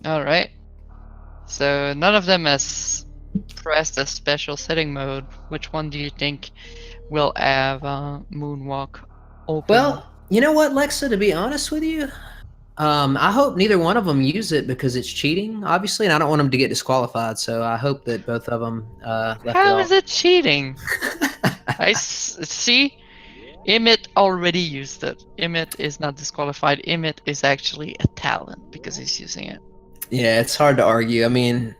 All right. So none of them has pressed a special setting mode. Which one do you think will have moonwalk open? Well, you know what, Lexa, to be honest with you, I hope neither one of them use it because it's cheating, obviously, and I don't want them to get disqualified. So I hope that both of them left it How is off. it cheating? See. Imyt already used it. Imyt is not disqualified. Imyt is actually a talent because he's using it. Yeah, it's hard to argue. I mean,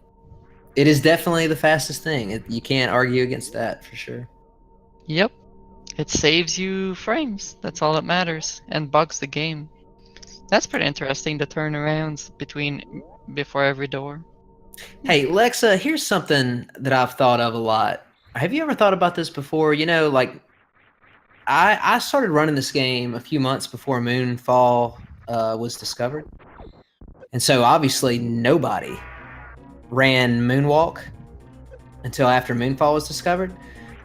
it is definitely the fastest thing. You can't argue against that for sure. Yep. It saves you frames. That's all that matters. And bugs the game. That's pretty interesting, the turnarounds before every door. Hey, Lexa, here's something that I've thought of a lot. Have you ever thought about this before? Like I started running this game a few months before Moonfall was discovered, and so obviously nobody ran Moonwalk until after Moonfall was discovered.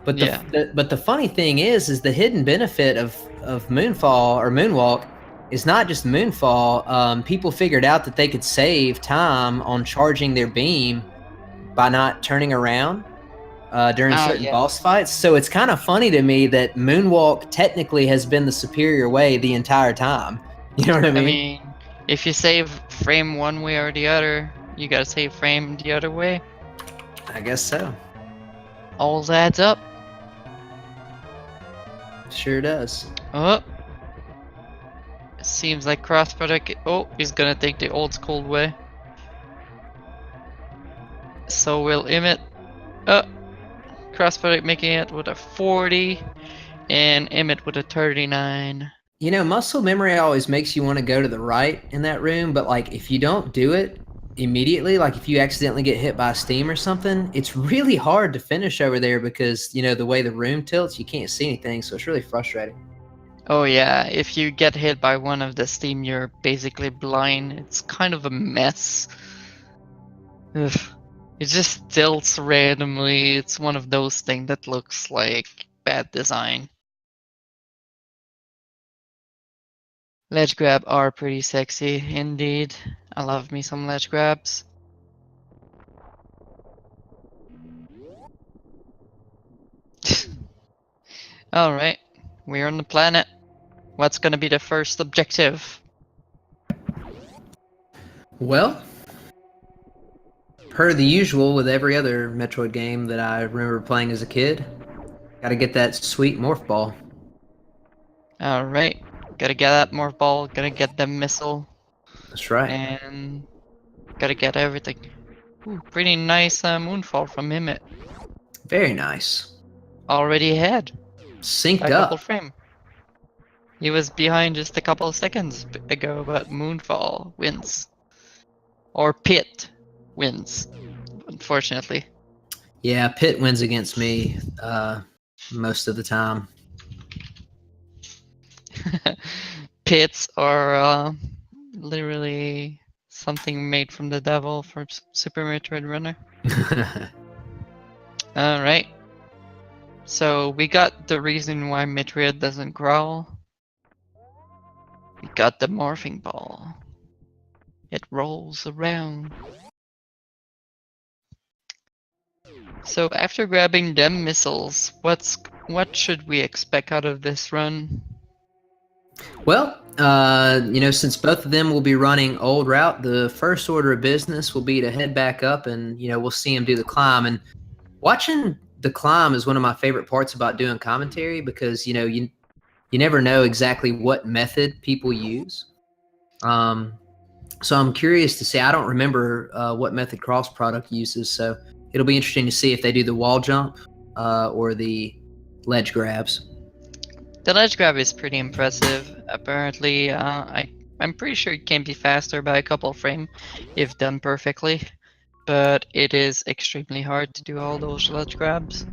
But Yeah. the funny thing is the hidden benefit of Moonfall or Moonwalk is not just Moonfall. People figured out that they could save time on charging their beam by not turning around during Oh, certain yeah. boss fights. So it's kind of funny to me that Moonwalk technically has been the superior way the entire time. You know what I I mean? mean, if you save frame one way or the other, you gotta save frame the other way. I guess so. All adds up. Sure does. Oh, seems like crossproduct. Oh, he's gonna take the old school way. So will Imyt. Oh, crossproduct making it with a 40, and Imyt with a 39. You know, muscle memory always makes you want to go to the right in that room, but like if you don't do it immediately, like if you accidentally get hit by a steam or something, it's really hard to finish over there because, you know, the way the room tilts, you can't see anything, so it's really frustrating. Oh yeah, if you get hit by one of the steam, you're basically blind. It's kind of a mess. Ugh. It just tilts randomly. It's one of those things that looks like bad design. Ledge grab are pretty sexy indeed. I love me some ledge grabs. Alright, we're on the planet. What's gonna be the first objective? Well, per the usual with every other Metroid game that I remember playing as a kid, got to get that sweet morph ball. Alright, gotta get that morph ball, gotta get the missile, That's right. and gotta get everything. Ooh, pretty nice moonfall from Imyt. Very nice. Already ahead by Synced a couple up. frame. He was behind just a couple of seconds ago, but Moonfall wins. Or Pit wins, unfortunately. Yeah, Pitt wins against me most of the time. Pits are literally something made from the devil for Super Metroid Runner. Alright. So we got the reason why Metroid doesn't growl. We got the morphing ball. It rolls around. So after grabbing them missiles, what should we expect out of this run? Well, you know, since both of them will be running old route, the first order of business will be to head back up, and you know we'll see them do the climb. And watching the climb is one of my favorite parts about doing commentary because you know you never know exactly what method people use. Um, so I'm curious to see. I don't remember what method cross product uses, so it'll be interesting to see if they do the wall jump or the ledge grabs. The ledge grab is pretty impressive. Apparently, I'm pretty sure it can be faster by a couple frame if done perfectly, but it is extremely hard to do all those ledge grabs.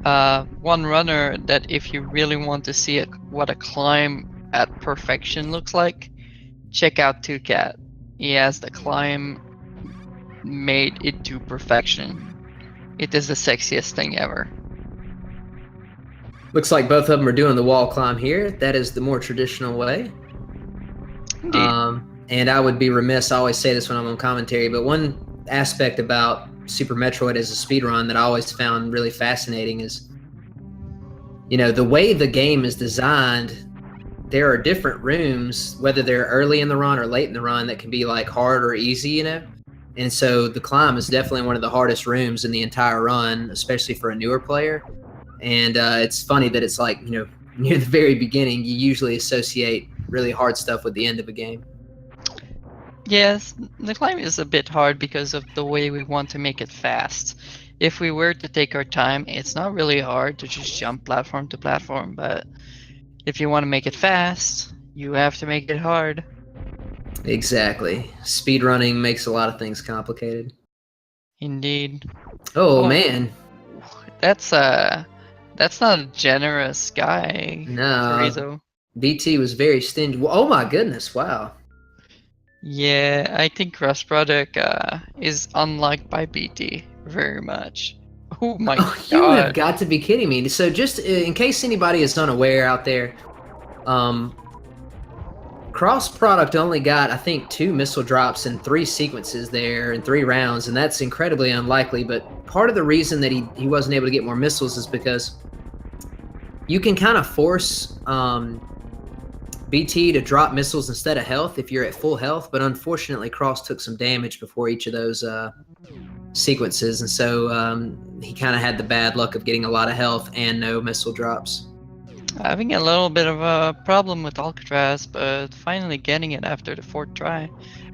One runner that if you really want to see what a climb at perfection looks like, check out 2Cat. He has the climb made it to perfection. It is the sexiest thing ever. Looks like both of them are doing the wall climb here. That is the more traditional way. Indeed. and I would be remiss, I always say this when I'm on commentary, but one aspect about Super Metroid as a speedrun that I always found really fascinating is, the way the game is designed, there are different rooms, whether they're early in the run or late in the run, that can be like hard or easy, And so the climb is definitely one of the hardest rooms in the entire run, especially for a newer player. And it's funny that it's like, near the very beginning, you usually associate really hard stuff with the end of a game. Yes, the climb is a bit hard because of the way we want to make it fast. If we were to take our time, it's not really hard to just jump platform to platform, but if you want to make it fast, you have to make it hard. Exactly. Speedrunning makes a lot of things complicated. Indeed. Oh, man. That's not a generous guy, No, Chorizo. BT was very stingy. Oh my goodness, wow. Yeah, I think crossproduct is unliked by BT very much. Oh my You have god. got to be kidding me. So just in case anybody is unaware out there, Cross Product only got, I think, 2 missile drops in 3 sequences there in 3 rounds, and that's incredibly unlikely. But part of the reason that he wasn't able to get more missiles is because you can kind of force BT to drop missiles instead of health if you're at full health. But unfortunately, Cross took some damage before each of those sequences, and so he kind of had the bad luck of getting a lot of health and no missile drops. Having a little bit of a problem with Alcatraz, but finally getting it after the 4th try.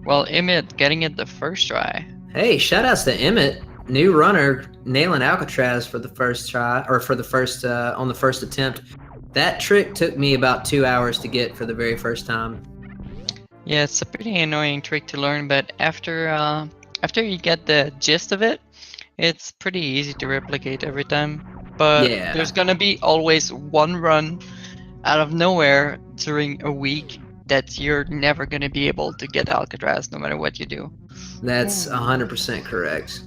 Well, Imyt getting it the 1st try. Hey, shoutouts to Imyt, new runner, nailing Alcatraz for the first try, or for the first on the first attempt. That trick took me about 2 hours to get for the very first time. Yeah, it's a pretty annoying trick to learn, but after you get the gist of it, it's pretty easy to replicate every time. But Yeah. there's gonna be always one run out of nowhere during a week that you're never gonna be able to get Alcatraz no matter what you do. That's 100% correct.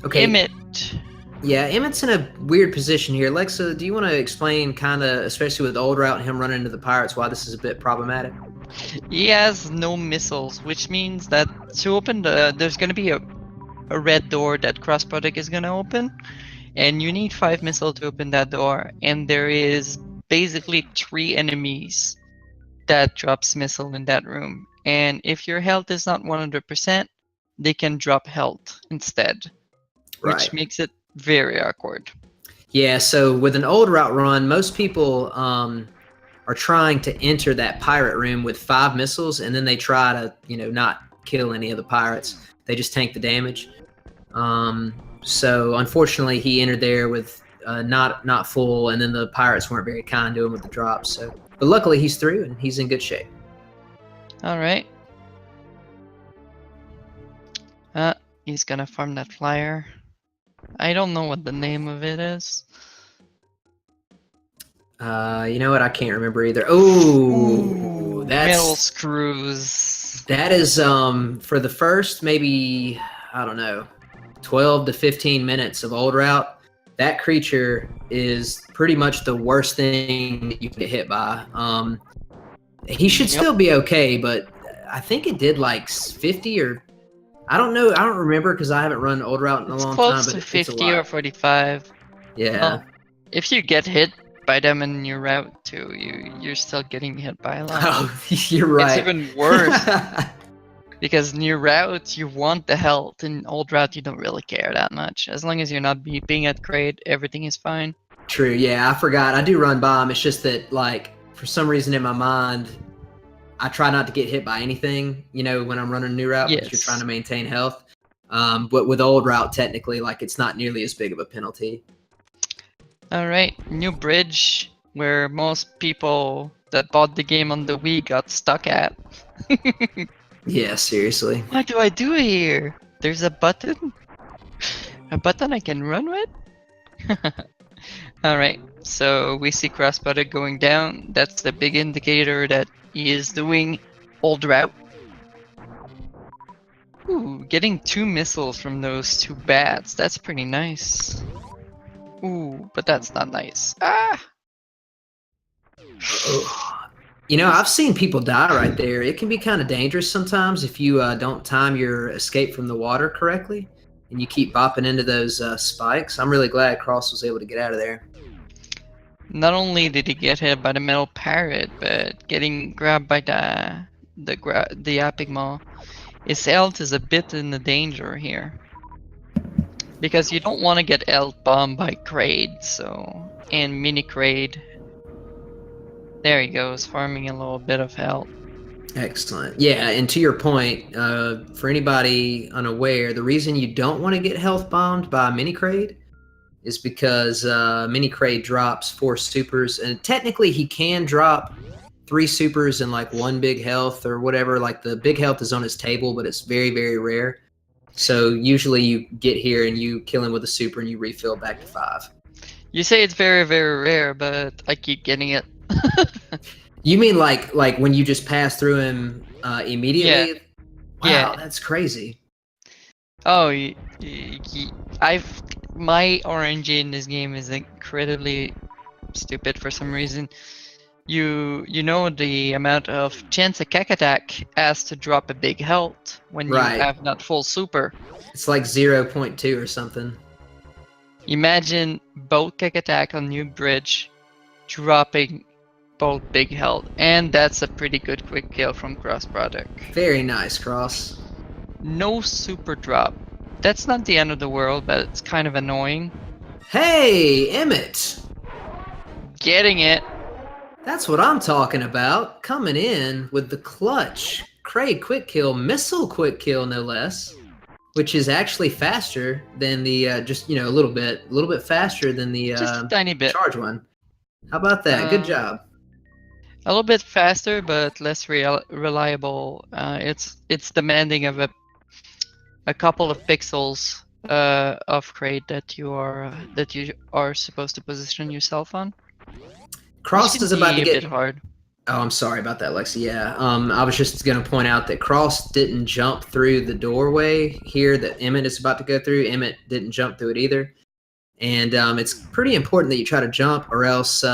Okay. Imyt. Yeah, Emmett's in a weird position here. Lexa, do you want to explain kind of, especially with Old Route and him running into the pirates, why this is a bit problematic? He has no missiles, which means that to open there's gonna be a red door that cross product is gonna open, and you need 5 missiles to open that door, and there is basically 3 enemies that drops missile in that room, and if your health is not 100%, they can drop health instead, which makes it very awkward. Yeah, so with an Old Route run, most people are trying to enter that pirate room with 5 missiles, and then they try to, not kill any of the pirates. They just tank the damage. So unfortunately, he entered there with not full, and then the pirates weren't very kind to him with the drops. So, but luckily he's through and he's in good shape. All right. He's gonna farm that flyer. I don't know what the name of it is. You know what? I can't remember either. Oh, that's metal screws. That is for the first maybe, I don't know, 12 to 15 minutes of Old Route. That creature is pretty much the worst thing that you can get hit by. He should still be okay, but I think it did like 50 or I don't know. I don't remember because I haven't run Old Route in a long time. Close to 50 or 45. Yeah. Well, if you get hit by them in your route too, you're still getting hit by a lot. Oh, you're right. It's even worse. Because in your route, you want the health. In Old Route, you don't really care that much. As long as you're not being at crate, everything is fine. True, yeah, I forgot. I do run bomb. It's just that, like, for some reason in my mind, I try not to get hit by anything, when I'm running a new route, because you're trying to maintain health. But with Old Route, technically, like, it's not nearly as big of a penalty. All right, new bridge where most people that bought the game on the Wii got stuck at. Yeah, seriously. What do I do here? There's a button? A button I can run with? Alright, so we see crossbutter going down. That's the big indicator that he is doing Old Route. Ooh, getting 2 missiles from those 2 bats. That's pretty nice. Ooh, but that's not nice. Ah! You know, I've seen people die right there. It can be kind of dangerous sometimes if you don't time your escape from the water correctly and you keep bopping into those spikes. I'm really glad Cross was able to get out of there. Not only did he get hit by the metal parrot, but getting grabbed by the Epic Maw. His health is a bit in the danger here. Because you don't want to get health bombed by Kraid, so... And mini Kraid. There he goes, farming a little bit of health. Excellent. Yeah, and to your point, for anybody unaware, the reason you don't want to get health bombed by Mini Kraid is because Mini Kraid drops 4 supers, and technically he can drop 3 supers and like 1 big health or whatever. Like the big health is on his table, but it's very, very rare. So usually you get here and you kill him with a super and you refill back to 5. You say it's very, very rare, but I keep getting it. You mean like when you just pass through him immediately? Yeah. Wow, Yeah. that's crazy. Oh, my RNG in this game is incredibly stupid for some reason. You know the amount of chance a Kek attack has to drop a big health when you have not full super. It's like 0.2 or something. Imagine both Kek attack on new bridge dropping both big health, and that's a pretty good quick kill from crossproduct. Very nice, Cross. No super drop. That's not the end of the world, but it's kind of annoying. Hey, Imyt! Getting it. That's what I'm talking about. Coming in with the clutch. Kraid quick kill, missile quick kill, no less. Which is actually faster than the, just, you know, a little bit faster than the just a tiny bit. charge one. How about that? Good job. A little bit faster, but less reliable. It's demanding of a couple of pixels of Kraid that you are supposed to position yourself on. Cross is about to get a bit hard. Oh, I'm sorry about that, Lexi. Yeah, I was just going to point out that Cross didn't jump through the doorway here that Imyt is about to go through. Imyt didn't jump through it either. And it's pretty important that you try to jump, or else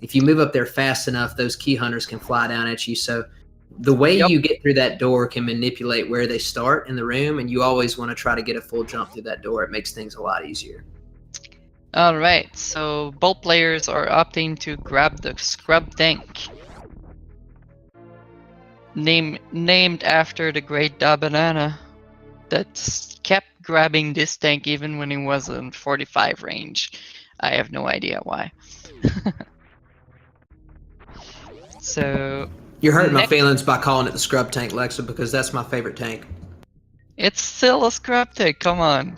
if you move up there fast enough, those key hunters can fly down at you. So the way you get through that door can manipulate where they start in the room, and you always want to try to get a full jump through that door. It makes things a lot easier. Alright, so both players are opting to grab the scrub tank. Named after the great Da Banana that kept grabbing this tank even when he was in 45 range. I have no idea why. So you're hurting my feelings by calling it the scrub tank, Lexa, because that's my favorite tank. It's still a scrub tank, come on.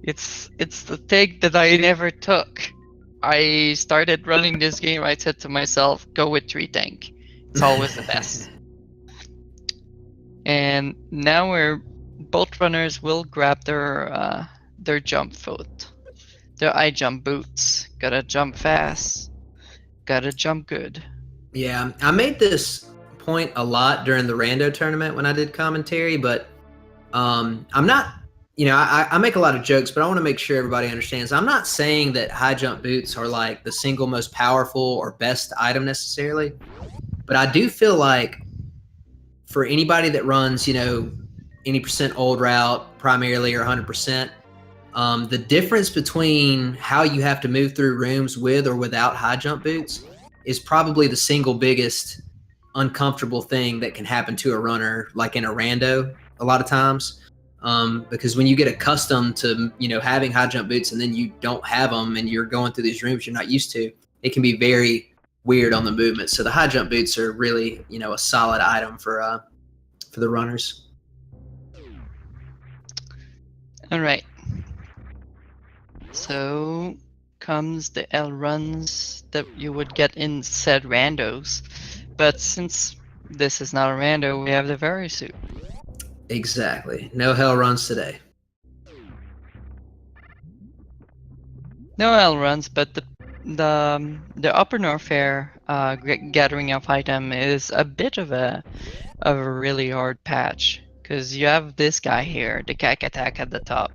It's the tank that I never took. I started running this game, I said to myself, go with 3 tank. It's always the best. And now both runners will grab their jump foot, their eye jump boots. Gotta jump fast. Gotta jump good. Yeah, I made this point a lot during the rando tournament when I did commentary, but I'm not. You know, I make a lot of jokes, but I want to make sure everybody understands. I'm not saying that high jump boots are like the single most powerful or best item necessarily, but I do feel like for anybody that runs, you know, any percent old route primarily or 100%, the difference between how you have to move through rooms with or without high jump boots is probably the single biggest uncomfortable thing that can happen to a runner, like in a rando a lot of times. Because when you get accustomed to, you know, having high jump boots and then you don't have them and you're going through these rooms you're not used to, it can be very weird on the movement. So the high jump boots are really, you know, a solid item for the runners. All right. So comes the L runs that you would get in said randos, but since this is not a rando, we have the very suit. Exactly. No hell runs today. No L runs, but the Upper Norfair gathering of item is a bit of a really hard patch because you have this guy here, the Kek attack at the top.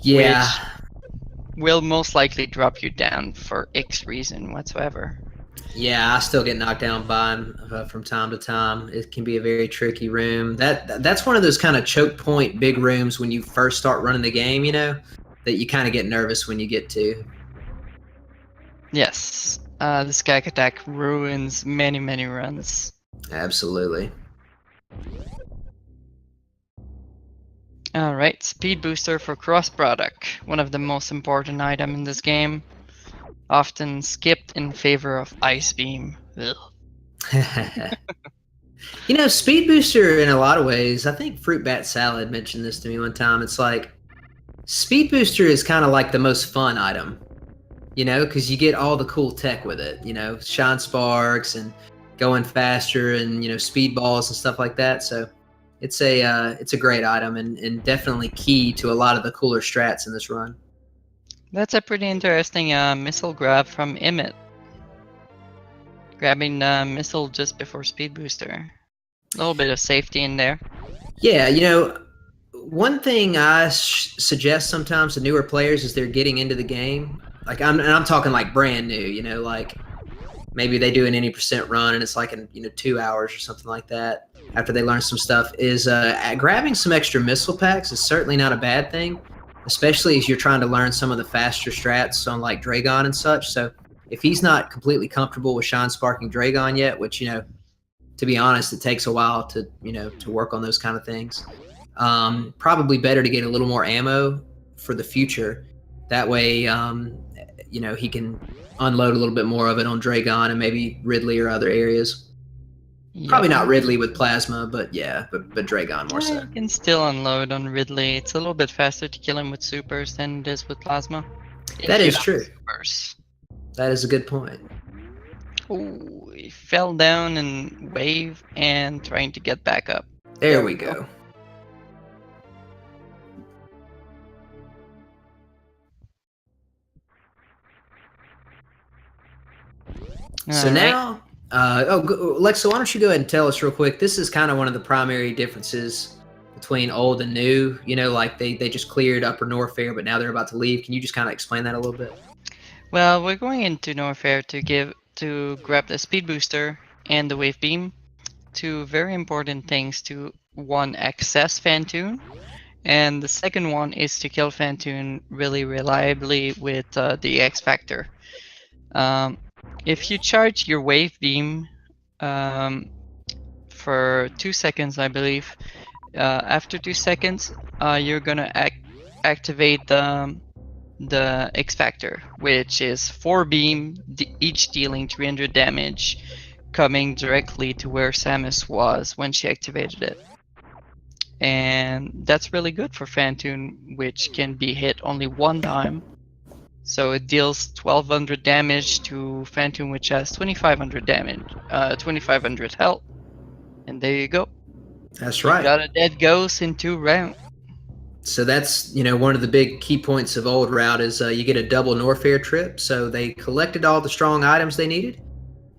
Yeah. Which will most likely drop you down for X reason whatsoever. Yeah, I still get knocked down by him from time to time. It can be a very tricky room. That's one of those kind of choke point big rooms when you first start running the game, you know, that you kind of get nervous when you get to. Yes, this gag attack ruins many runs. Absolutely. Alright, speed booster for cross product, one of the most important items in this game, often skipped in favor of ice beam. Ugh. You know, speed booster in a lot of ways. I think Fruit Bat Salad mentioned this to me one time. It's like speed booster is kind of like the most fun item, you know, because you get all the cool tech with it. You know, shine sparks and going faster, and you know, speed balls and stuff like that. So it's a great item, and definitely key to a lot of the cooler strats in this run. That's a pretty interesting missile grab from Imyt. Grabbing the missile just before speed booster. A little bit of safety in there. Yeah, you know, one thing I suggest sometimes to newer players as they're getting into the game, like I'm talking like brand new, you know, like maybe they do an any percent run and it's like in 2 hours or something like that after they learn some stuff, is grabbing some extra missile packs is certainly not a bad thing, especially as you're trying to learn some of the faster strats on like Dragon and such. So if he's not completely comfortable with shine sparking Dragon yet, which, you know, to be honest, it takes a while to, you know, to work on those kind of things. Probably better to get a little more ammo for the future. That way, you know, he can unload a little bit more of it on Dragon and maybe Ridley or other areas. Yep. Probably not Ridley with plasma, but yeah, but Dragon more so. You can still unload on Ridley. It's a little bit faster to kill him with supers than it is with plasma. That is true. Supers. That is a good point. Ooh, he fell down and wave and trying to get back up. There we go. So now, Lexa, why don't you go ahead and tell us real quick? This is kind of one of the primary differences between old and new. You know, like they just cleared Upper Norfair, but now they're about to leave. Can you just kind of explain that a little bit? Well, we're going into Norfair to grab the speed booster and the wave beam. Two very important things to one, access Phantoon, and the second one is to kill Phantoon really reliably with the X Factor. If you charge your wave beam for 2 seconds, I believe, after 2 seconds, you're gonna activate the X Factor, which is 4 beam, each dealing 300 damage, coming directly to where Samus was when she activated it. And that's really good for Phantoon, which can be hit only one time. So it deals 1200 damage to Phantoon, which has 2500 damage, 2500 health. And there you go. That's right. You got a dead ghost in 2 rounds. So that's, you know, one of the big key points of Old Route is you get a double Norfair trip. So they collected all the strong items they needed.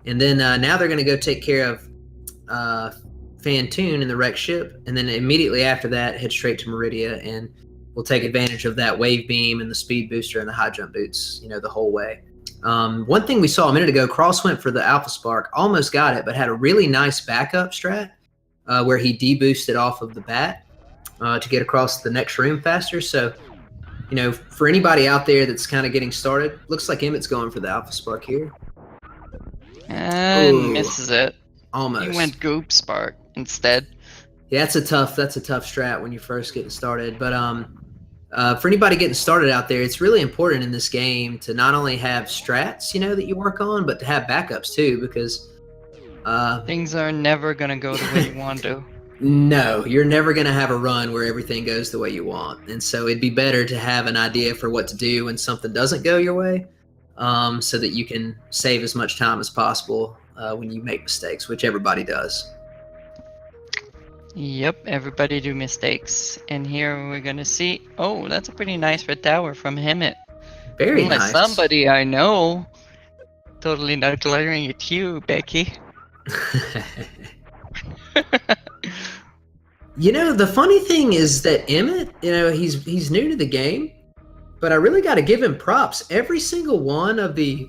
And then now they're going to go take care of Phantoon in the wrecked ship. And then immediately after that, head straight to Meridia. And we'll take advantage of that wave beam and the speed booster and the high jump boots, you know, the whole way. One thing we saw a minute ago, Cross went for the Alpha Spark, almost got it, but had a really nice backup strat where he deboosted off of the bat to get across the next room faster. So, you know, for anybody out there that's kind of getting started, looks like Imyt's going for the Alpha Spark here. And misses it. Almost. He went Goop Spark instead. Yeah, that's a tough strat when you're first getting started. But for anybody getting started out there, it's really important in this game to not only have strats, you know, that you work on, but to have backups too, because things are never gonna go the way you want to. No, you're never going to have a run where everything goes the way you want. And so it'd be better to have an idea for what to do when something doesn't go your way, so that you can save as much time as possible when you make mistakes, which everybody does. Yep, everybody do mistakes. And here we're gonna see, oh, that's a pretty nice red tower from Imyt. Very Unless nice. somebody I know. Totally not glaring at you, Becky. You know, the funny thing is that Imyt, you know, he's new to the game, but I really got to give him props. Every single one of the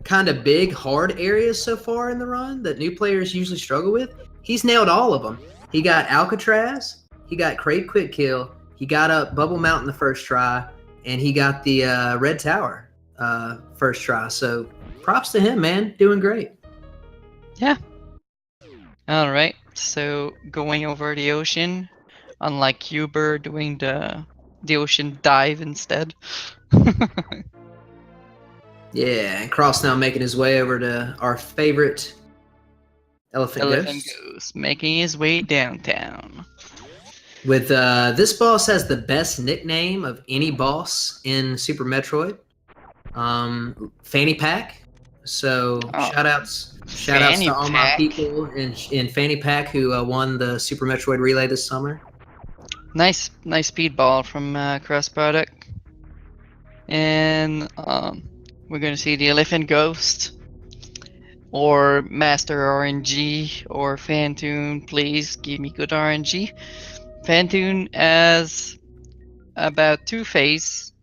kind of big, hard areas so far in the run that new players usually struggle with. He's nailed all of them. He got Alcatraz, he got Crave Quick Kill, he got up Bubble Mountain the first try, and he got the Red Tower first try. So props to him, man. Doing great. Yeah. All right. So going over the ocean, unlike Huber doing the ocean dive instead. Yeah, and Cross now making his way over to our favorite Elephant Ghost. Making his way downtown. With this boss has the best nickname of any boss in Super Metroid, Fanny Pack. So shout outs to all my people in Fanny Pack who won the Super Metroid Relay this summer. Nice speedball from crossproduct, and we're gonna see the Elephant Ghost, or Master RNG, or Phantoon. Please give me good RNG. Phantoon has about two phases.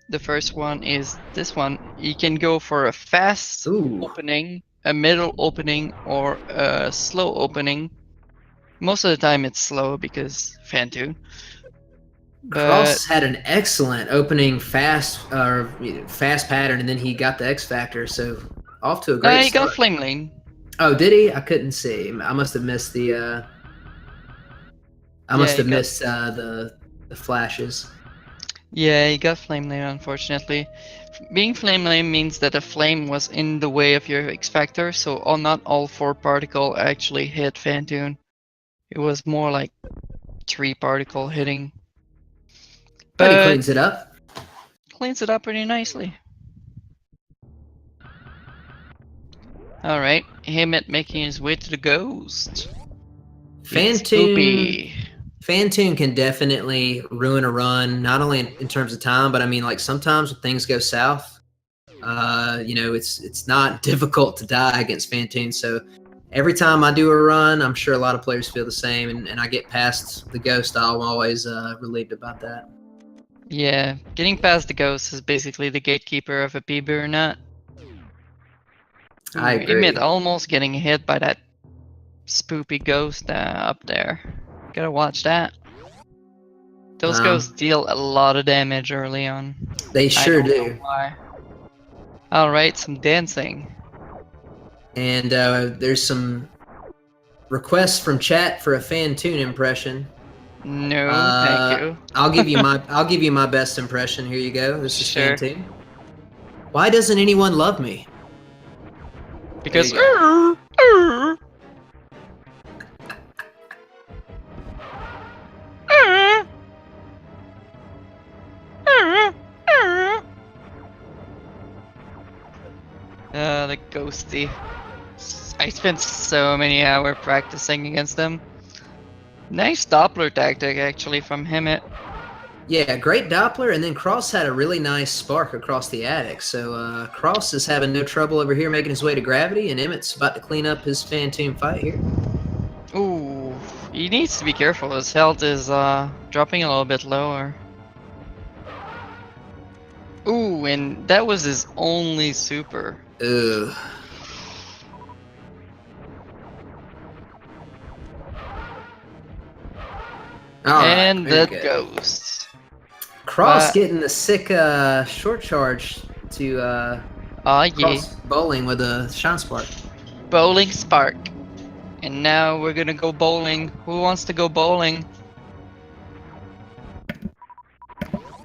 The first one is this one. You can go for a fast opening, a middle opening, or a slow opening. Most of the time it's slow because Phantoon. Cross had an excellent opening fast pattern, and then he got the X Factor, so off to a great start. He got Flame Lane. Oh, did he? I couldn't see. I must have missed the the flashes. Yeah, he got Flame Lane, unfortunately. Being Flame Lane means that a flame was in the way of your X Factor, so not all 4 particle actually hit Phantoon. It was more like 3 particle hitting. But he cleans it up. Cleans it up pretty nicely. Alright, Imyt making his way to the ghost. Phantoon can definitely ruin a run, not only in terms of time, but I mean, like, sometimes when things go south, it's not difficult to die against Phantoon. So every time I do a run, I'm sure a lot of players feel the same, and I get past the ghost, I'm always relieved about that. Yeah, getting past the ghost is basically the gatekeeper of a PB or not. I agree. Imyt almost getting hit by that spoopy ghost up there. Gotta watch that. Those ghosts deal a lot of damage early on. They sure do. Why? Alright, some dancing. And there's some requests from chat for a Phantoon impression. No, thank you. I'll give you my best impression. Here you go. This is Phantoon. Why doesn't anyone love me? Because the ghosty. I spent so many hours practicing against them. Nice Doppler tactic, actually, from Imyt. Yeah, great Doppler, and then Cross had a really nice spark across the attic. So Cross is having no trouble over here making his way to gravity, and Imyt's about to clean up his Phantoon fight here. Ooh, he needs to be careful. His health is dropping a little bit lower. Ooh, and that was his only super. Ugh. And the ghost. Cross getting the sick short charge to Cross bowling with a Shine Spark. Bowling Spark. And now we're gonna go bowling. Who wants to go bowling?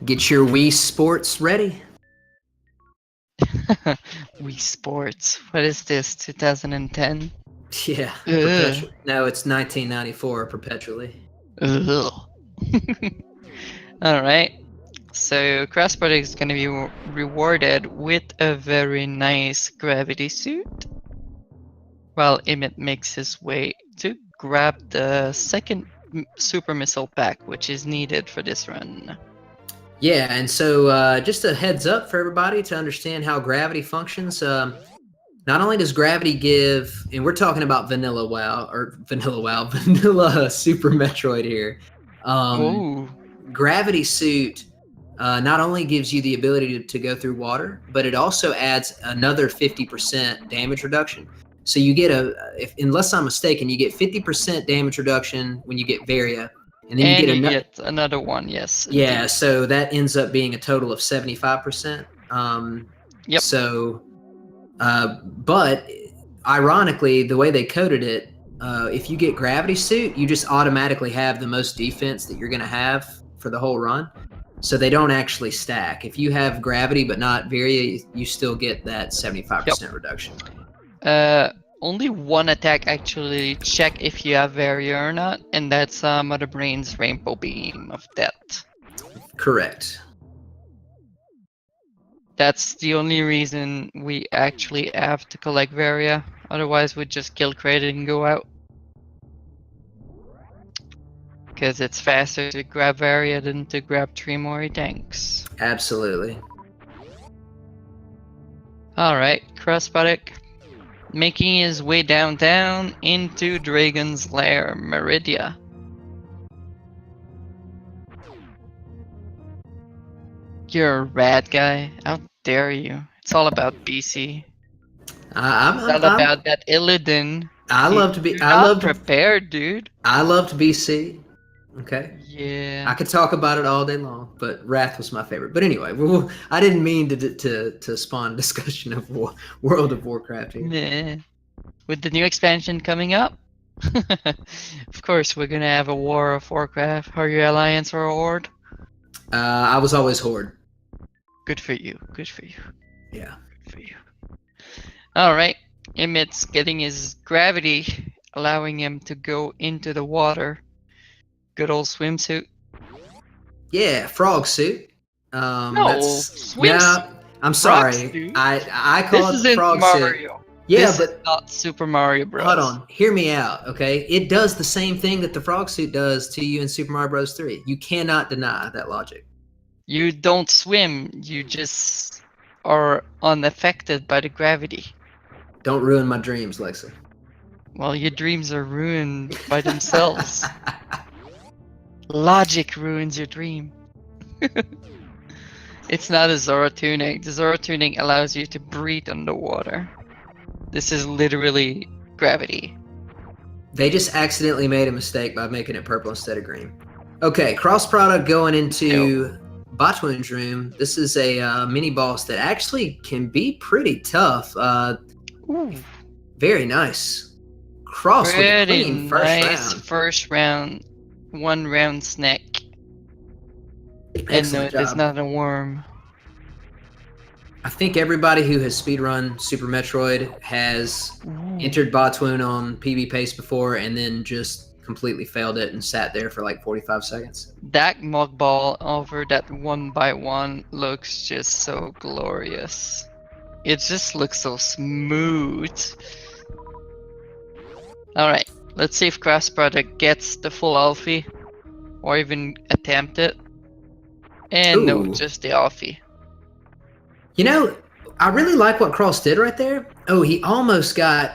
Get your Wii Sports ready. Wii Sports. What is this? 2010? Yeah. No, it's 1994 perpetually. Ugh. Alright. So crossproduct is gonna be rewarded with a very nice gravity suit, while Imyt makes his way to grab the second super missile pack, which is needed for this run. Yeah, and so just a heads up for everybody to understand how gravity functions. Not only does gravity give, and we're talking about vanilla Super Metroid here. Gravity suit not only gives you the ability to go through water, but it also adds another 50% damage reduction. So you get unless I'm mistaken, you get 50% damage reduction when you get Varia, and then you And get you another. get another one, yes. Yeah, Indeed. so that ends up being a total of 75%. Yep. So, but ironically, the way they coded it, if you get Gravity Suit, you just automatically have the most defense that you're going to have for the whole run. So they don't actually stack. If you have Gravity but not Varia, you still get that 75% reduction. Only one attack actually check if you have Varia or not, and that's Mother Brain's Rainbow Beam of Death. Correct. That's the only reason we actually have to collect Varia. Otherwise, we'd just kill Kraid and go out. Because it's faster to grab Varia than to grab 3 more tanks. Absolutely. Alright, crossproduct. Making his way downtown into Dragon's Lair, Meridia. You're a rat guy. How dare you? It's all about BC. It's all about that Illidan. I love to be. You're I not love to. prepared, dude. I loved BC. Okay. Yeah. I could talk about it all day long, but Wrath was my favorite. But anyway, I didn't mean to spawn a discussion of World of Warcraft here. Yeah. With the new expansion coming up, of course we're gonna have a War of Warcraft. Are you Alliance or Horde? I was always Horde. Good for you. Good for you. Yeah. Good for you. Alright. Imyt's getting his gravity, allowing him to go into the water. Good old swimsuit. Yeah, frog suit. No, that's swimsuit. yeah. I'm sorry. Frogs, dude. I call This it the isn't frog Mario. suit. Yeah, this but is not Super Mario Bros. Hold on. Hear me out, okay? It does the same thing that the frog suit does to you in Super Mario Bros. 3. You cannot deny that logic. You don't swim. You just are unaffected by the gravity. Don't ruin my dreams, Lexa. Well, your dreams are ruined by themselves. Logic ruins your dream. It's not a Zora tuning. The Zora tuning allows you to breathe underwater. This is literally gravity. They just accidentally made a mistake by making it purple instead of green. Okay, cross product going into Botwoon's room. This is a mini boss that actually can be pretty tough. Ooh. Very nice. Cross with a Pretty clean nice first round. first round. 1 round snack. And no, Excellent it's job. not a worm. I think everybody who has speedrun Super Metroid has entered Botwoon on PB pace before and then just completely failed it and sat there for like 45 seconds. That mug ball over that 1x1 looks just so glorious. It just looks so smooth. Alright, let's see if Cross Product gets the full Alfie or even attempt it. And no, Ooh. just the Alfie. You know, I really like what Cross did right there. Oh, he almost got,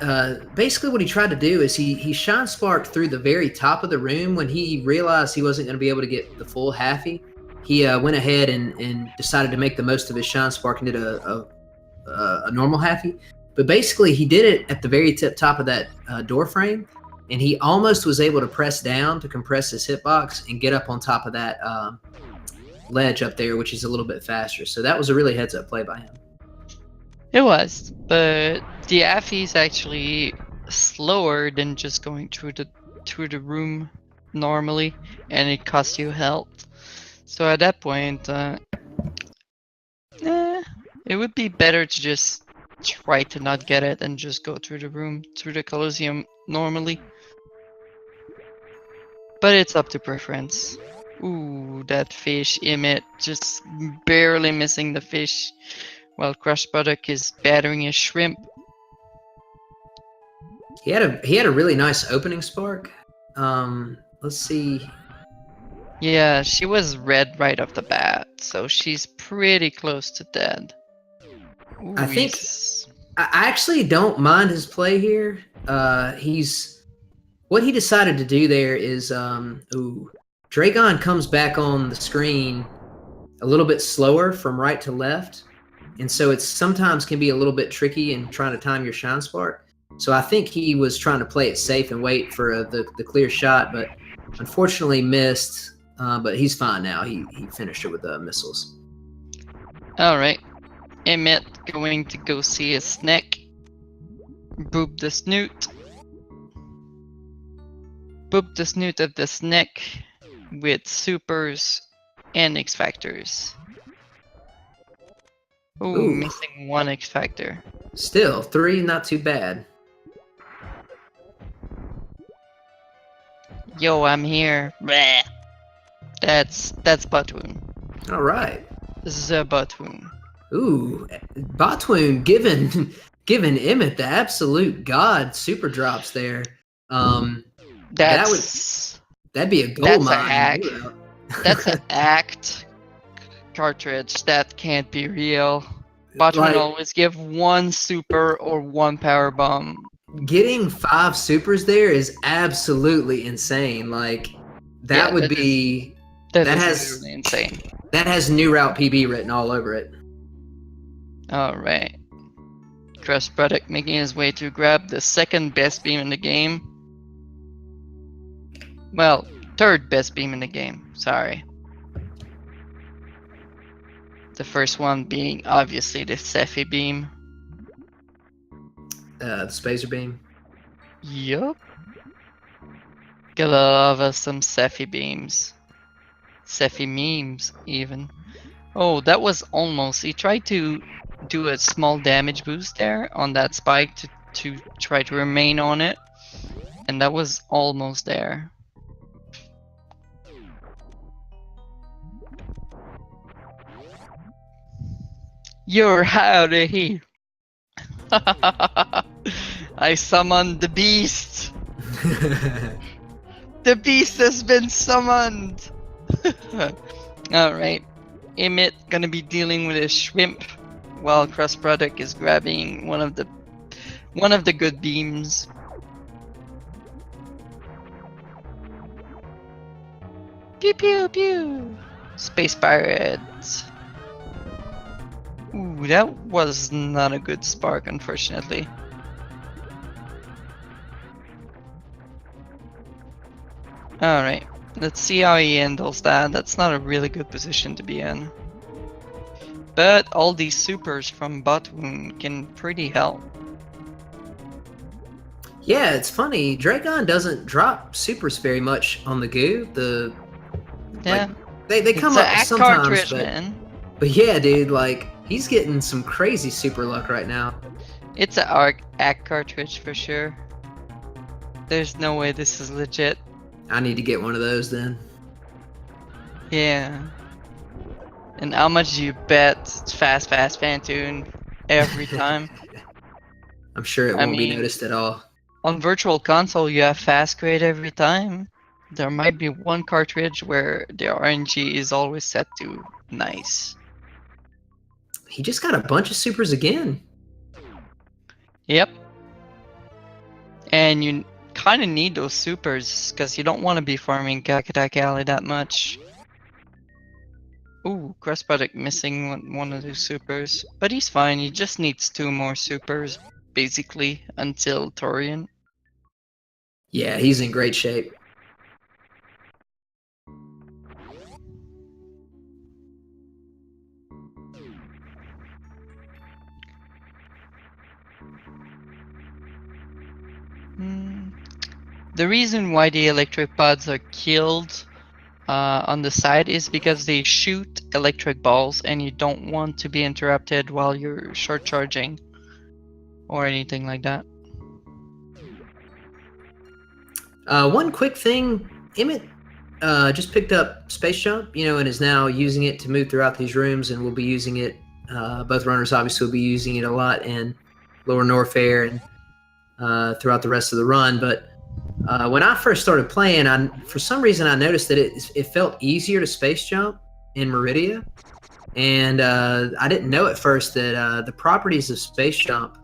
basically what he tried to do is he shine sparked through the very top of the room when he realized he wasn't going to be able to get the full halfie. He went ahead and decided to make the most of his shine spark and did a normal halfie. But basically he did it at the very top of that door frame, and he almost was able to press down to compress his hitbox and get up on top of that ledge up there, which is a little bit faster. So that was a really heads up play by him. It was, but the Affy is actually slower than just going through the room normally, and it costs you health. So at that point, it would be better to just try to not get it and just go through the room, through the Colosseum normally. But it's up to preference. Ooh, that fish, Imyt, just barely missing the fish, while Crush Product is battering a shrimp. He had a really nice opening spark. Let's see. Yeah, she was red right off the bat, so she's pretty close to dead. Ooh, I think I actually don't mind his play here. What he decided to do there is Dragon comes back on the screen a little bit slower from right to left, and so it's sometimes can be a little bit tricky in trying to time your shine spark. So I think he was trying to play it safe and wait for the clear shot, but unfortunately missed. But he's fine now. He finished it with the missiles. All right. Imyt going to go see his snack. Boop the snoot. Boop the snoot of the snack with supers and X Factors. Ooh, missing one X Factor. Still, 3, not too bad. Yo, I'm here. Bleh. That's Butwoon. All right. The Butwoon. Ooh, Botwoon giving Imyt the absolute god super drops there. That'd be a gold mine. That's an act cartridge that can't be real. Botwoon always give 1 super or 1 power bomb. Getting 5 supers there is absolutely insane. Like that would be that is really insane. That has new route PB written all over it. All right. Crossproduct making his way to grab the second best beam in the game. Well, third best beam in the game. Sorry. The first one being obviously the Cephy beam. The Spacer beam. Yup. Gotta love us some Cephy beams. Cephy memes, even. Oh, that was almost. He tried to do a small damage boost there on that spike to try to remain on it, and that was almost there. You're out of here. I summoned the beast. The beast has been summoned. Alright. Imyt gonna be dealing with a shrimp while Crossproduct is grabbing one of the good beams. Pew pew pew. Space pirates. Ooh, that was not a good spark, unfortunately. Alright, let's see how he handles that. That's not a really good position to be in. But all these supers from Botwoon can pretty help. Yeah, it's funny. Dragon doesn't drop supers very much on the goo. They come up sometimes, but yeah, dude, like he's getting some crazy super luck right now. It's an ACK cartridge for sure. There's no way this is legit. I need to get one of those then. Yeah. And how much do you bet it's fast Phantoon every time? I'm sure it won't be noticed at all. On Virtual Console, you have fast grade every time. There might be one cartridge where the RNG is always set to nice. He just got a bunch of supers again. Yep. And you kind of need those supers because you don't want to be farming Kakatak Alley that much. Ooh, Crossproduct missing one of those supers. But he's fine, he just needs 2 more supers, basically, until Torian. Yeah, he's in great shape. The reason why the electric pods are killed on the side is because they shoot electric balls and you don't want to be interrupted while you're short charging or anything like that. One quick thing, Imyt just picked up Space Jump, and is now using it to move throughout these rooms, and we'll be using it. Both runners obviously will be using it a lot in Lower Norfair and throughout the rest of the run. But when I first started playing, for some reason I noticed that it felt easier to space jump in Meridia, and I didn't know at first that the properties of space jump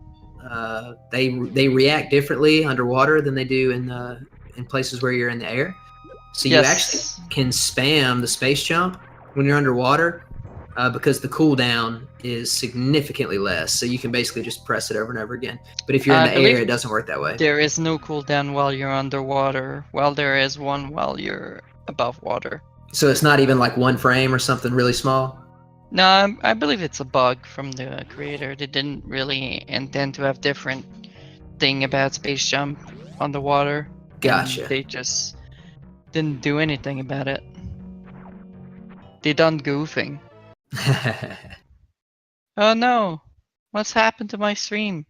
they react differently underwater than they do in places where you're in the air. So you actually can spam the space jump when you're underwater, because the cooldown is significantly less. So you can basically just press it over and over again. But if you're in I the believe air, it doesn't work that way. there is no cooldown while you're underwater, while there is one while you're above water. So it's not even like 1 frame or something really small? No, I believe it's a bug from the creator. They didn't really intend to have different thing about space jump underwater. Gotcha. And they just didn't do anything about it. They done goofing. Oh no! What's happened to my stream?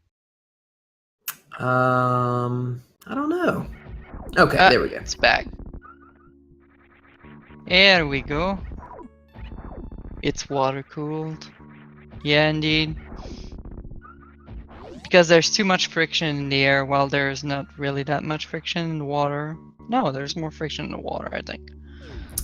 I don't know. Okay, there we go. It's back. There we go. It's water cooled. Yeah, indeed. Because there's too much friction in the air while there's not really that much friction in the water. No, there's more friction in the water, I think.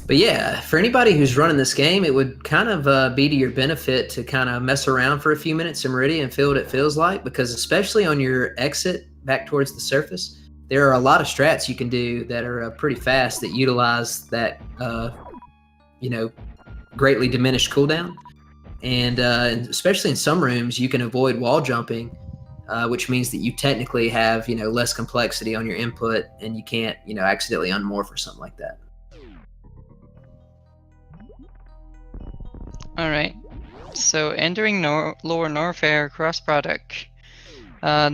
But yeah, for anybody who's running this game, it would kind of be to your benefit to kind of mess around for a few minutes in Meridian and feel what it feels like, because especially on your exit back towards the surface, there are a lot of strats you can do that are pretty fast that utilize that, greatly diminished cooldown. And especially in some rooms, you can avoid wall jumping, which means that you technically have, less complexity on your input, and you can't, accidentally unmorph or something like that. Alright, so entering Lower Norfair crossproduct.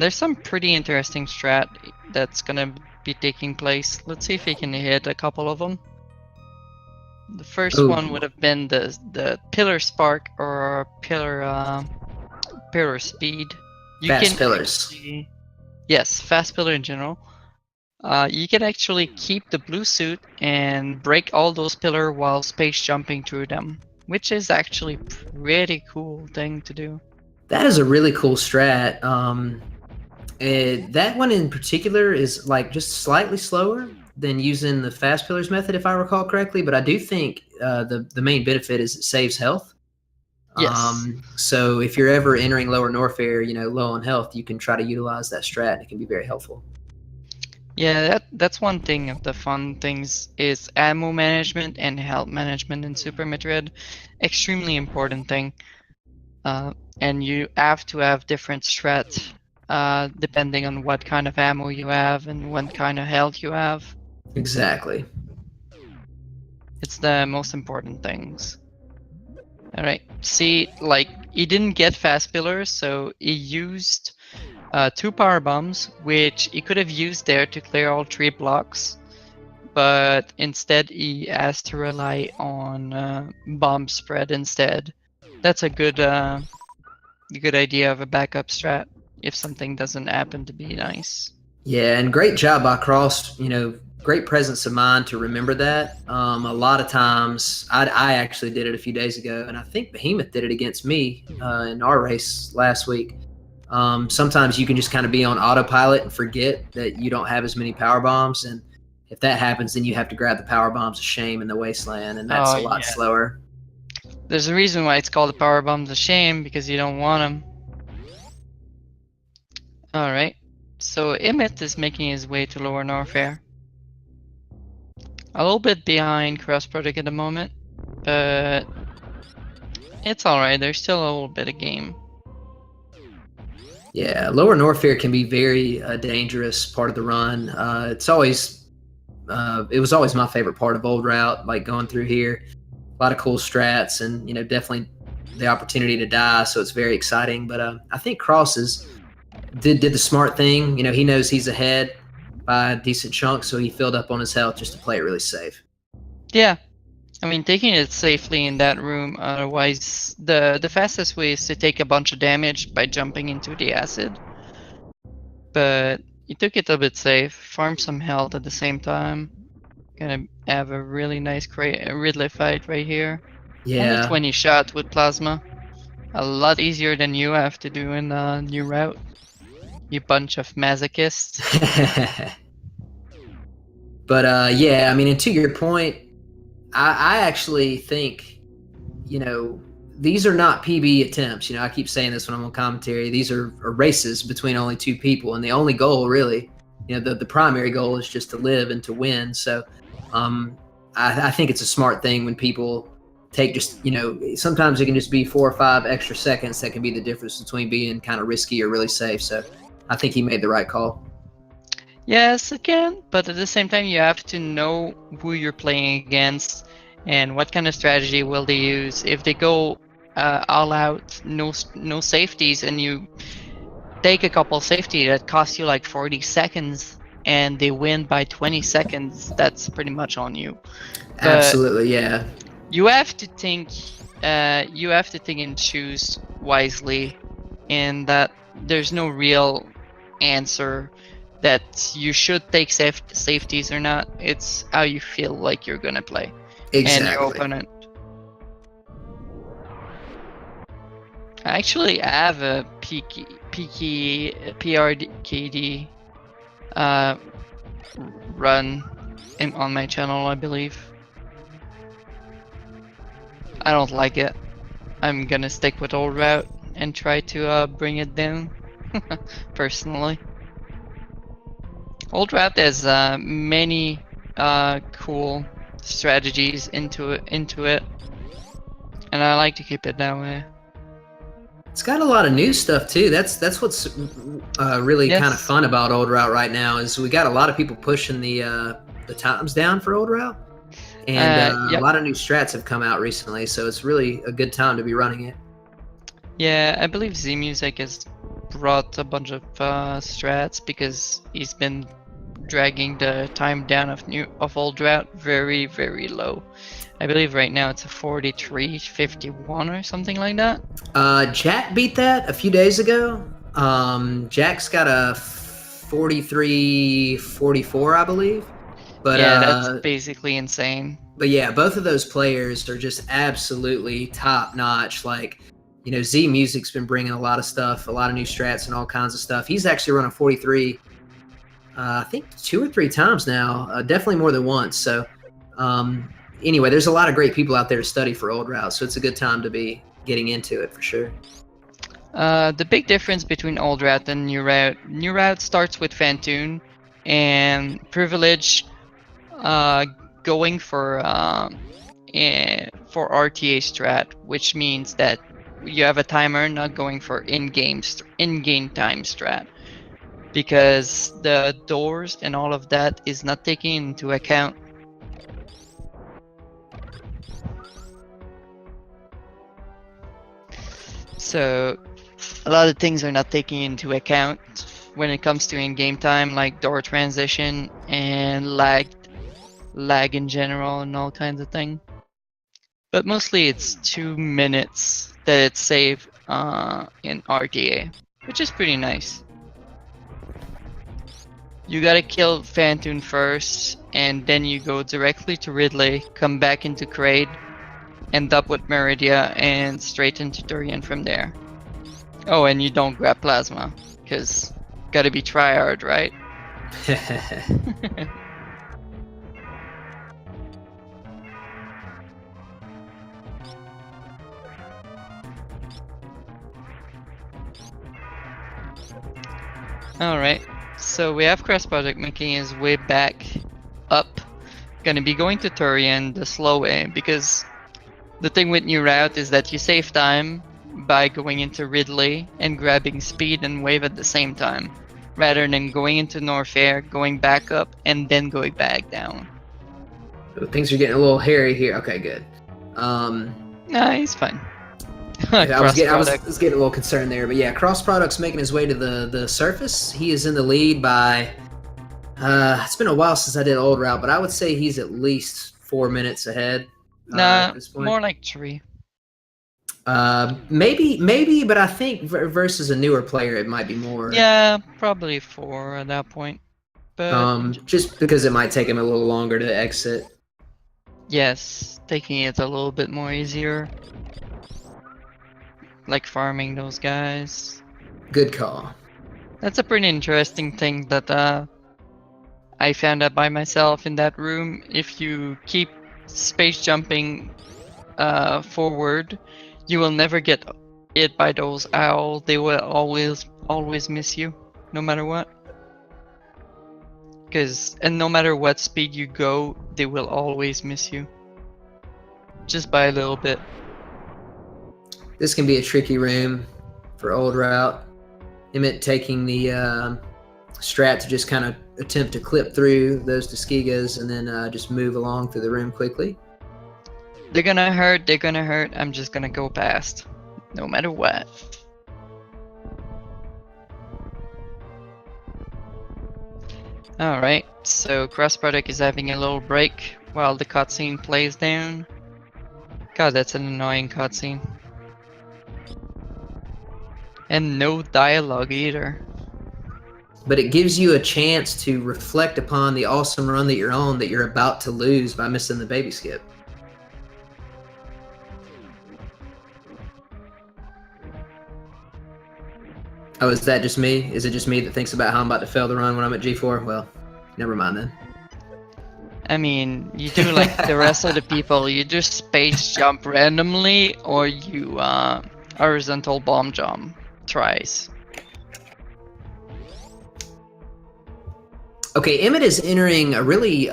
There's some pretty interesting strat that's gonna be taking place. Let's see if we can hit a couple of them. The first one would have been the pillar spark or pillar speed. Fast pillars. Yes, fast pillar in general. You can actually keep the blue suit and break all those pillars while space jumping through them, which is actually pretty cool thing to do. That is a really cool strat. That one in particular is like just slightly slower than using the fast pillars method, if I recall correctly. But I do think the main benefit is it saves health. Yes. So if you're ever entering Lower Norfair, low on health, you can try to utilize that strat, and it can be very helpful. Yeah, that's one thing of the fun things is ammo management and health management in Super Metroid. Extremely important thing. And you have to have different strats depending on what kind of ammo you have and what kind of health you have. Exactly. It's the most important things. Alright, see, like, he didn't get fast pillars, so he used 2 power bombs, which he could have used there to clear all 3 blocks, but instead he has to rely on bomb spread instead. That's a good idea of a backup strat if something doesn't happen to be nice. Yeah, and great job by Cross. Great presence of mind to remember that. A lot of times, I actually did it a few days ago, and I think Behemoth did it against me in our race last week. Sometimes you can just kind of be on autopilot and forget that you don't have as many power bombs, and if that happens, then you have to grab the power bombs of shame in the wasteland, and that's a lot slower. There's a reason why it's called the power bombs of shame, because you don't want them. Alright, so Imyt is making his way to Lower Norfair. A little bit behind crossproduct at the moment, but it's alright, there's still a little bit of game. Yeah, Lower Norfair can be very dangerous part of the run. It was always my favorite part of Old Route, like going through here. A lot of cool strats, and definitely the opportunity to die, so it's very exciting. But I think Cross did the smart thing. He knows he's ahead by a decent chunk, so he filled up on his health just to play it really safe. Yeah, I mean, taking it safely in that room, otherwise the fastest way is to take a bunch of damage by jumping into the acid. But he took it a bit safe, farmed some health at the same time. Gonna have a really nice Ridley fight right here. Yeah. Only 20 shots with plasma. A lot easier than you have to do in a new route. You bunch of masochists. But yeah, I mean, and to your point, I actually think, these are not PB attempts. I keep saying this when I'm on commentary. These are races between only 2 people, and the only goal, really, the primary goal is just to live and to win. So, I think it's a smart thing when people take just, sometimes it can just be 4 or 5 extra seconds that can be the difference between being kind of risky or really safe. So I think he made the right call. Yes, it can, but at the same time, you have to know who you're playing against and what kind of strategy will they use. If they go all out, no safeties, and you take a couple safety that cost you like 40 seconds, and they win by 20 seconds, that's pretty much on you. But Absolutely, yeah. you have to think. You have to think and choose wisely, in that there's no real answer that you should take safeties or not. It's how you feel like you're gonna play and your Exactly. opponent. I actually have a PRKD run on my channel, I believe. I don't like it. I'm gonna stick with old route and try to bring it down, personally. Old route has many cool strategies into it, and I like to keep it that way. It's got a lot of new stuff too. That's what's really Yes. kind of fun about Old Route right now is we got a lot of people pushing the times down for Old Route, and Yep. a lot of new strats have come out recently. So it's really a good time to be running it. Yeah, I believe Z Music has brought a bunch of strats because he's been dragging the time down of old route very, very low. I believe right now it's a 43:51 or something like that. Jack beat that a few days ago. Jack's got a 43:44, I believe. But yeah, that's basically insane. But yeah, both of those players are just absolutely top notch. Like, Z Music's been bringing a lot of stuff, a lot of new strats and all kinds of stuff. He's actually run a 43, I think 2 or 3 times now, definitely more than once. So anyway, there's a lot of great people out there to study for old routes, so it's a good time to be getting into it for sure. The big difference between old route and new route starts with Fantoon and Privilege going for RTA strat, which means that you have a timer, not going for in-game time strat, because the doors and all of that is not taken into account. So a lot of things are not taken into account when it comes to in-game time, like door transition and lag in general and all kinds of things. But mostly it's 2 minutes that it's saved in RTA, which is pretty nice. You gotta kill Fantoon first, and then you go directly to Ridley, come back into Kraid, end up with Meridia, and straight into Durian from there. Oh, and you don't grab Plasma, because gotta be tryhard, right? Alright, so we have crossproduct making his way back up. Gonna be going to Turian the slow way, because the thing with new route is that you save time by going into Ridley and grabbing speed and wave at the same time, rather than going into Norfair, going back up, and then going back down. Things are getting a little hairy here. Okay, good. Nah, he's fine. I was getting a little concerned there, but yeah, Cross Product's making his way to the surface. He is in the lead by. It's been a while since I did old route, but I would say he's at least 4 minutes ahead. Nah, at this point. more like 3. Maybe, but I think versus a newer player, it might be more. Yeah, probably 4 at that point. But just because it might take him a little longer to exit. yes, taking it a little bit more easier. Like farming those guys. Good call. That's a pretty interesting thing that I found out by myself in that room. If you keep space jumping forward, you will never get hit by those owls. They will always miss you, no matter what. And no matter what speed you go, they will always miss you. just by a little bit. This can be a tricky room for old route. Imyt taking the strat to just kind of attempt to clip through those Tuskegas and then just move along through the room quickly. They're gonna hurt, they're gonna hurt. I'm just gonna go past, no matter what. Alright, so crossproduct is having a little break while the cutscene plays down. God, that's an annoying cutscene. And no dialogue either. But it gives you a chance to reflect upon the awesome run that you're on that you're about to lose by missing the baby skip. Oh, is that just me? Is it just me that thinks about how I'm about to fail the run when I'm at G4? Well, never mind then. I mean, you do like the rest of the people, you just space jump randomly, or you horizontal bomb jump tries. Okay, Imyt is entering a really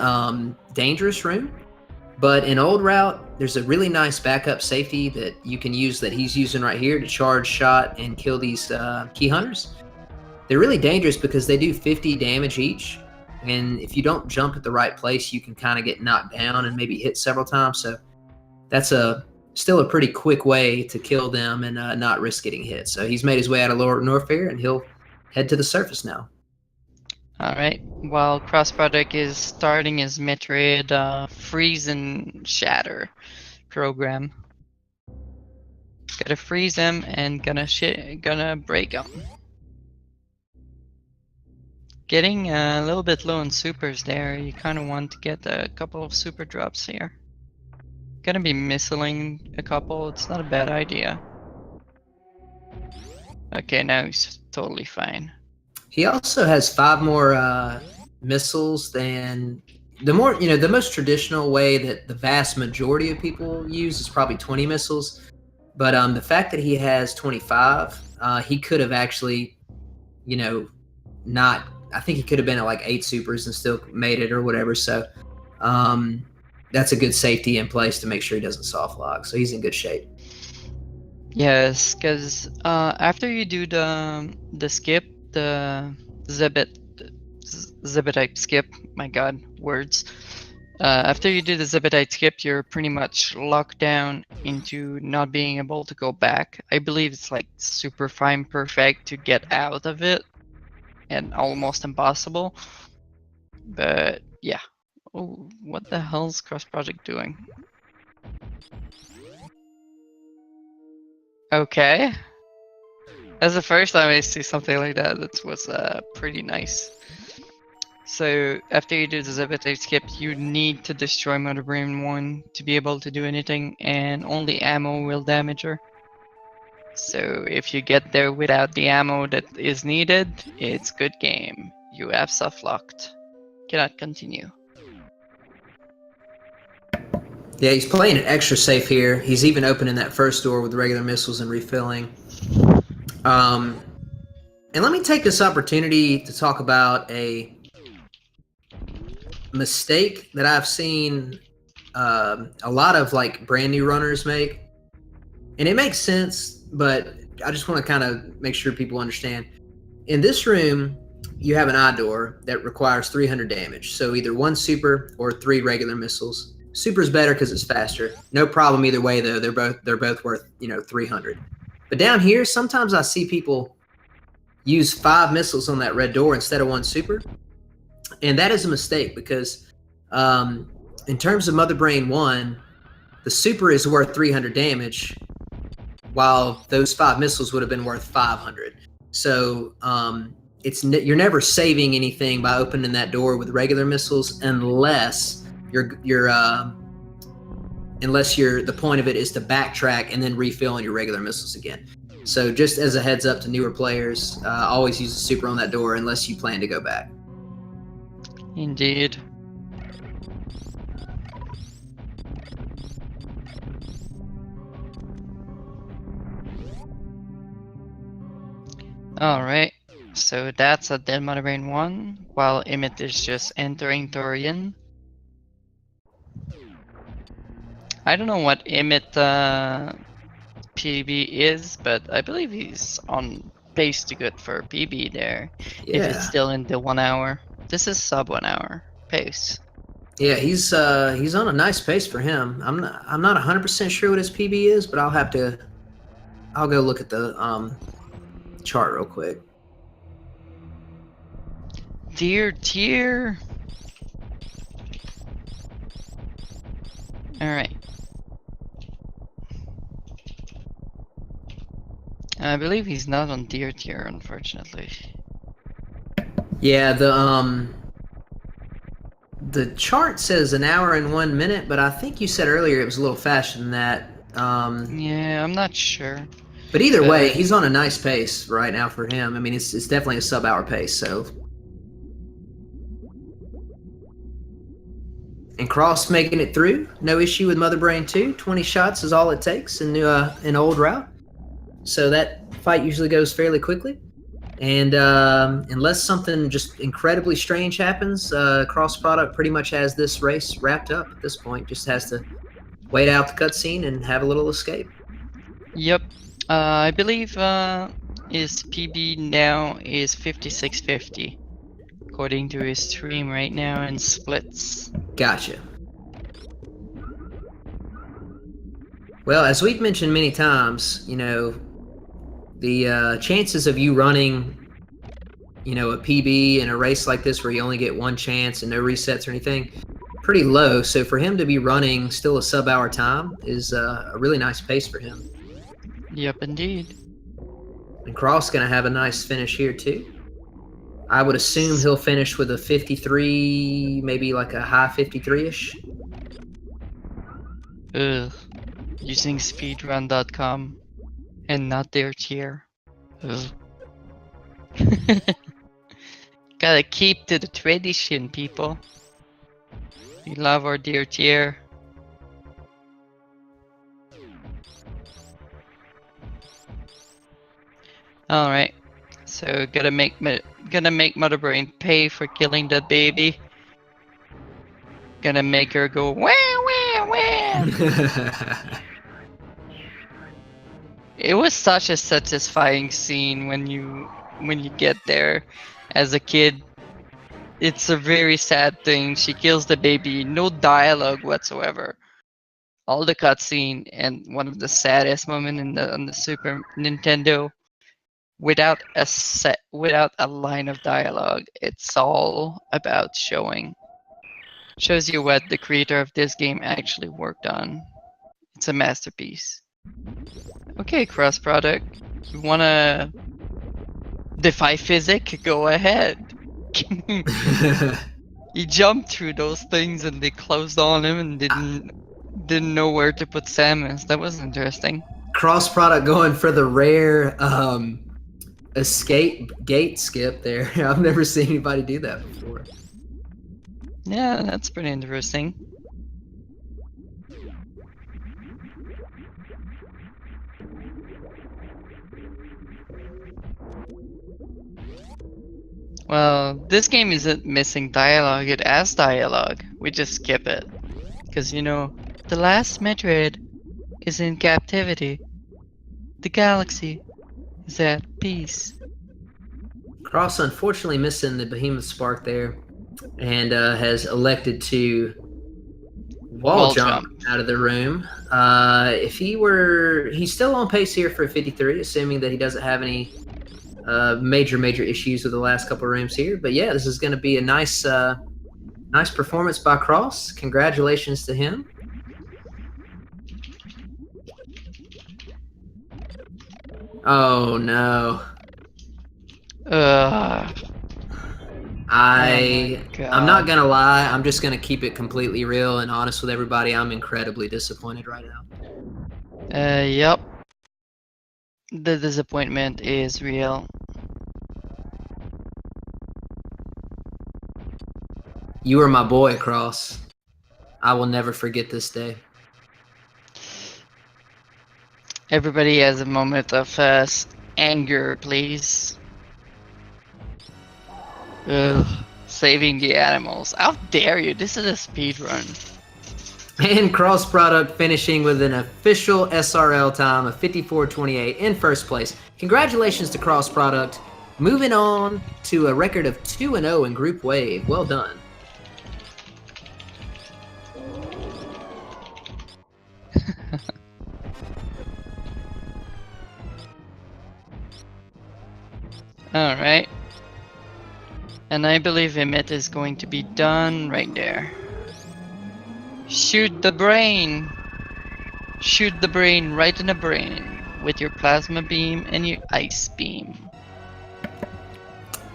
dangerous room, but in old route, there's a really nice backup safety that you can use that he's using right here to charge, shot, and kill these key hunters. They're really dangerous because they do 50 damage each, and if you don't jump at the right place, you can kind of get knocked down and maybe hit several times. So that's still a pretty quick way to kill them and not risk getting hit. So he's made his way out of Lower Norfair, and he'll head to the surface now. Alright, while crossproduct is starting his Metroid freeze and shatter program. Gotta freeze him and gonna break him. Getting a little bit low on supers there. You kind of want to get a couple of super drops here. Gonna be missing a couple. It's not a bad idea. Okay, now he's totally fine. He also has 5 more missiles than the most traditional way that the vast majority of people use is probably 20 missiles. But the fact that he has 25, he could have actually, not. I think he could have been at like 8 supers and still made it or whatever. So that's a good safety in place to make sure he doesn't soft lock. So he's in good shape. Yes, because after you do the skip, the Zebedite skip, my god, words. After you do the Zebedite skip, you're pretty much locked down into not being able to go back. I believe it's like super fine perfect to get out of it, and almost impossible. But yeah. Oh, what the hell's crossproduct doing? Okay. That's the first time I see something like that. That was pretty nice. So after you do the Zebedite skip, you need to destroy Mother Brain 1 to be able to do anything, and only ammo will damage her. So if you get there without the ammo that is needed, it's good game. You have soft locked. Cannot continue. Yeah, he's playing it extra safe here. He's even opening that first door with regular missiles and refilling. And let me take this opportunity to talk about a mistake that I've seen a lot of like brand new runners make. And it makes sense, but I just want to kind of make sure people understand. In this room, you have an eye door that requires 300 damage. So either 1 super or 3 regular missiles. Super's better because it's faster. No problem either way though. They're both worth 300. But down here, sometimes I see people use 5 missiles on that red door instead of 1 super, and that is a mistake because in terms of Mother Brain 1, the super is worth 300 damage, while those 5 missiles would have been worth 500. So you're never saving anything by opening that door with regular missiles unless the point of it is to backtrack and then refill on your regular missiles again. So just as a heads up to newer players, always use a super on that door unless you plan to go back. Indeed. Alright, so that's a dead Mother Brain 1, while Imyt is just entering Torian. I don't know what Imyt PB is, but I believe he's on pace to good for PB there. If it's Yeah. still in the 1 hour. This is sub 1 hour pace. Yeah, he's on a nice pace for him. I'm not 100% sure what his PB is, but I'll go look at the chart real quick. Dear tier. Alright. I believe he's not on deer tier, unfortunately. Yeah, the chart says 1 hour and 1 minute, but I think you said earlier it was a little faster than that. Yeah, I'm not sure. But either way, But he's on a nice pace right now for him. I mean, it's definitely a sub-hour pace. So, and Cross making it through, no issue with Mother Brain 2. 20 shots is all it takes in an old route. So that fight usually goes fairly quickly. And unless something just incredibly strange happens, Cross Product pretty much has this race wrapped up at this point. Just has to wait out the cutscene and have a little escape. yep. I believe his PB now is 5650, according to his stream right now in splits. Gotcha. Well, as we've mentioned many times, you know, the chances of you running, you know, a PB in a race like this where you only get one chance and no resets or anything, pretty low. So for him to be running still a sub-hour time is a really nice pace for him. Yep, indeed. And Cross gonna have a nice finish here too. I would assume he'll finish with a 53, maybe like a high 53-ish. Ugh. Using speedrun.com and not their tier. Ugh. Gotta keep to the tradition, people. We love our dear tier. Alright, so gonna make Mother Brain pay for killing that baby. Gonna make her go wah wah wah. It was such a satisfying scene when you get there as a kid. It's a very sad thing. She kills the baby, no dialogue whatsoever. All the cutscene and one of the saddest moments on the Super Nintendo. Without a line of dialogue, it's all about shows you what the creator of this game actually worked on. It's a masterpiece. Okay, cross product. You wanna defy physics? Go ahead. He jumped through those things and they closed on him and didn't know where to put Samus. That was interesting. Cross Product going for the rare escape gate skip there. I've never seen anybody do that before. Yeah, that's pretty interesting. Well, this game isn't missing dialogue, it has dialogue. We just skip it. Because, you know, the last Metroid is in captivity. The galaxy is at peace. Cross unfortunately missing the Behemoth Spark there, and has elected to wall jump out of the room. If he's still on pace here for 53, assuming that he doesn't have any major issues with the last couple of rooms here. But yeah, this is going to be a nice performance by Cross. Congratulations to him. Oh no. I'm not gonna lie, I'm just gonna keep it completely real and honest with everybody. I'm incredibly disappointed right now. Yep. The disappointment is real. You are my boy, Cross. I will never forget this day. Everybody has a moment of anger, please. Ugh. Saving the animals. How dare you? This is a speed run. And Cross Product finishing with an official SRL time of 54:28 in first place. Congratulations to Cross Product. Moving on to a record of 2-0 in Group Wave. Well done. Alright. And I believe Imyt is going to be done right there. Shoot the brain! Shoot the brain right in the brain with your plasma beam and your ice beam.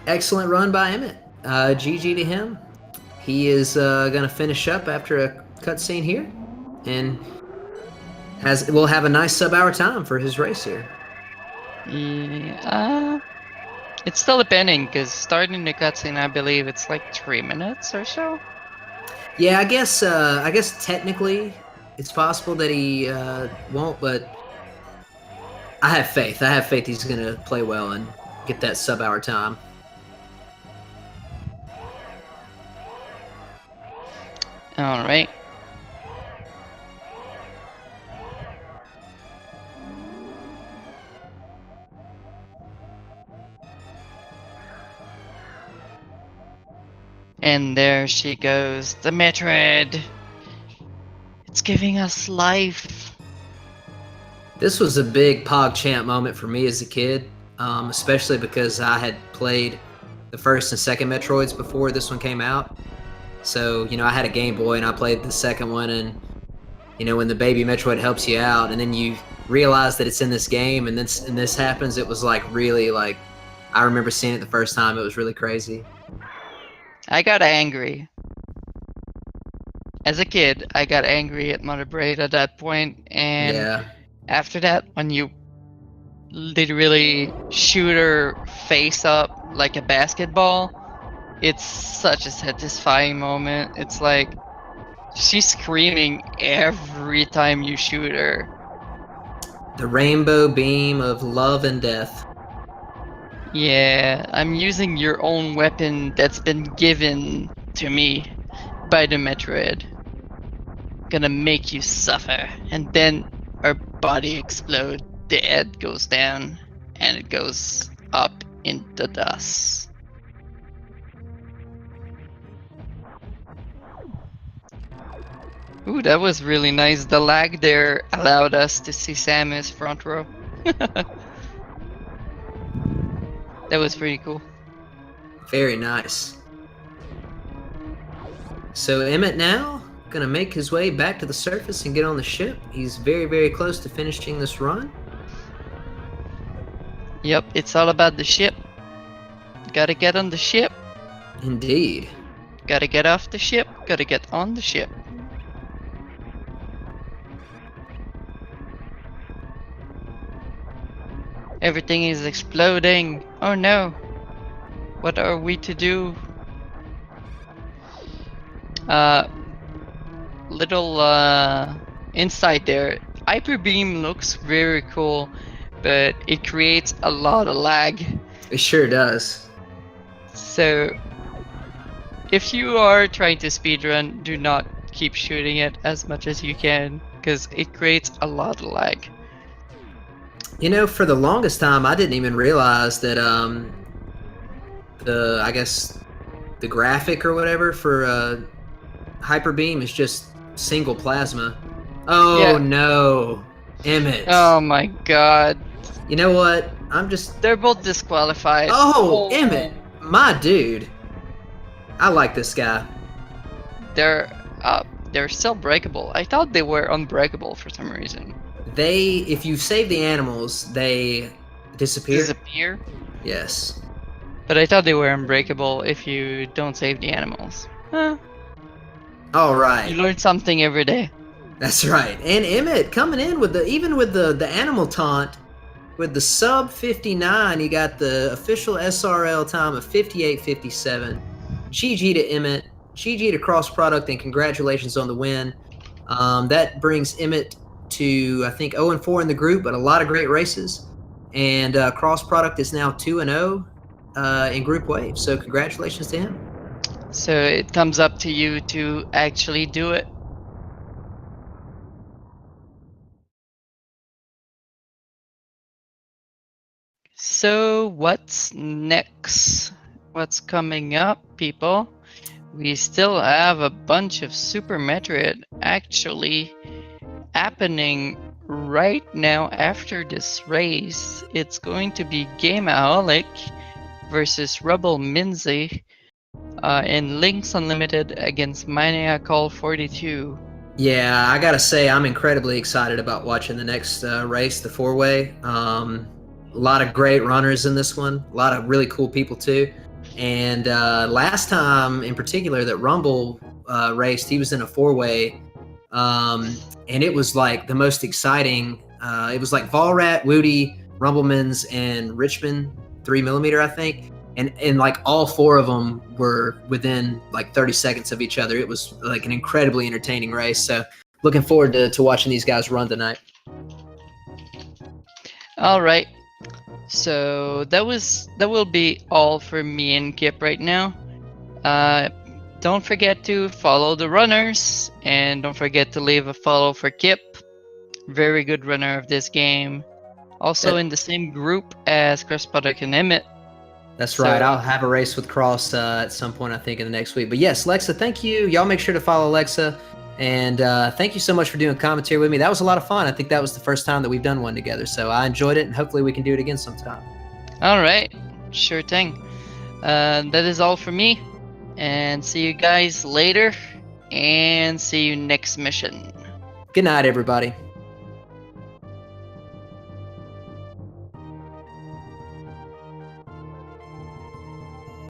Excellent run by Imyt. GG to him. He is going to finish up after a cutscene here. And will have a nice sub-hour time for his race here. Yeah, it's still depending, because starting the cutscene, I believe it's like 3 minutes or so. Yeah, I guess technically it's possible that he won't, but I have faith. I have faith he's going to play well and get that sub-hour time. All right. And there she goes, the Metroid. It's giving us life. This was a big PogChamp moment for me as a kid, especially because I had played the first and second Metroids before this one came out. So, I had a Game Boy and I played the second one, and, when the baby Metroid helps you out and then you realize that it's in this game and this happens, it was really I remember seeing it the first time. It was really crazy. I got angry. As a kid, I got angry at Mother Braid at that point, and yeah. After that, when you literally shoot her face up like a basketball, it's such a satisfying moment. It's like she's screaming every time you shoot her. The rainbow beam of love and death. Yeah, I'm using your own weapon that's been given to me by the Metroid. Gonna make you suffer. And then her body explodes, the head goes down, and it goes up into dust. Ooh, that was really nice. The lag there allowed us to see Samus front row. That was pretty cool. Very nice. So Imyt now gonna make his way back to the surface and get on the ship. He's very, very close to finishing this run. Yep, it's all about the ship. Gotta get on the ship. Indeed. Gotta get off the ship. Gotta get on the ship. Everything is exploding. Oh no. What are we to do? Little insight there. Hyper beam looks very cool, but it creates a lot of lag. It sure does. So if you are trying to speedrun, do not keep shooting it as much as you can, because it creates a lot of lag. For the longest time, I didn't even realize that I guess the graphic or whatever for Hyper Beam is just single plasma. Oh yeah. No, Imyt. Oh my god. You know what? They're both disqualified. Oh, Imyt, my dude. I like this guy. They're still breakable. I thought they were unbreakable for some reason. If you save the animals, they disappear. Disappear? Yes. But I thought they were unbreakable if you don't save the animals. Huh. All right. You learn something every day. That's right. And Imyt coming in with the animal taunt, with the sub 59, he got the official SRL time of 58:57. GG to Imyt, GG to Cross Product, and congratulations on the win. That brings Imyt to, I think, 0-4 in the group, but a lot of great races. And Cross Product is now 2-0 in Group Wave. So congratulations to him. So it comes up to you to actually do it. So what's next? What's coming up, people? We still have a bunch of Super Metroid actually happening right now after this race. It's going to be Gameaholic versus Rebel Minzy in Links Unlimited against Maniacal 42. Yeah, I gotta say, I'm incredibly excited about watching the next race, the four-way. A lot of great runners in this one, a lot of really cool people too. And last time, in particular, that Rumble raced, he was in a four-way, and it was like the most exciting. It was like Volrat, Woody, Rumblemans, and Richmond 3mm, I think. And like all four of them were within like 30 seconds of each other. It was like an incredibly entertaining race. So looking forward to watching these guys run tonight. All right. So that will be all for me and Kip right now. Don't forget to follow the runners, and don't forget to leave a follow for Kip. Very good runner of this game. Also in the same group as crossproduct and Imyt. That's So- right. I'll have a race with Cross at some point, I think, in the next week. But yes, Lexa, thank you. Y'all make sure to follow Lexa. And thank you so much for doing commentary with me. That was a lot of fun. I think that was the first time that we've done one together. So I enjoyed it, and hopefully we can do it again sometime. All right, sure thing. That is all for me, and see you guys later, and see you next mission. Good night, everybody.